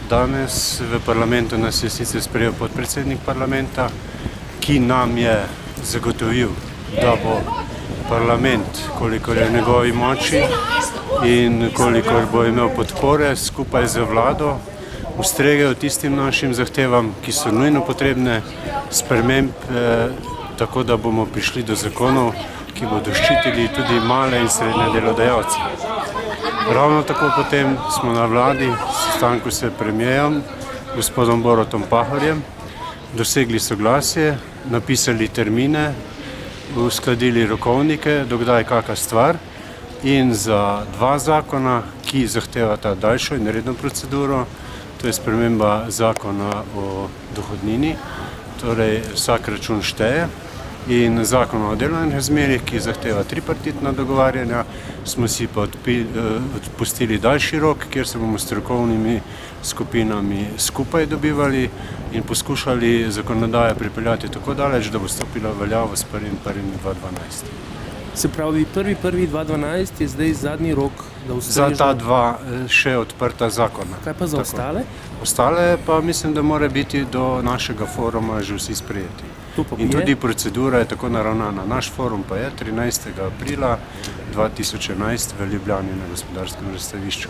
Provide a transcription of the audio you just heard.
Danes v parlamentu nas je sicer sprejel podpredsednik parlamenta, ki nam je zagotovil, da bo parlament, kolikor je v njegovi moči in kolikor bo imel podpore skupaj z vlado, ustregel tistim našim zahtevam, ki so nujno potrebne sprememb, tako da bomo prišli do zakonov, ki bodo ščitili tudi male in srednje delodajalce. Ravno tako potem smo na vladi, sestanku s premijerom, gospodom Borutom Pahorjem, dosegli soglasje, napisali termine, uskladili rokovnike, dokdaj kakšna stvar, in za dva zakona, ki zahtevata daljšo in redno proceduro, to je sprememba zakona o dohodnini, torej vsak račun šteje, in zakon o delovnih razmerjih, ki zahteva tripartitna dogovarjanja, smo si pa odpustili daljši rok, kjer se bomo s strokovnimi skupinami skupaj dobivali in poskušali zakonodajo pripeljati tako daleč, da bo stopila v veljavo s 1.1.2012. Se pravi, 1.1.2012 je zdaj zadnji rok, da za ta dva še odprta zakona. Kaj pa za ostale? Ostale pa mislim, da mora biti do našega foruma že vsi sprejeti. In tudi procedura je tako naravnana. Naš forum pa je 13. aprila 2011 v Ljubljani na Gospodarskem razstavišču.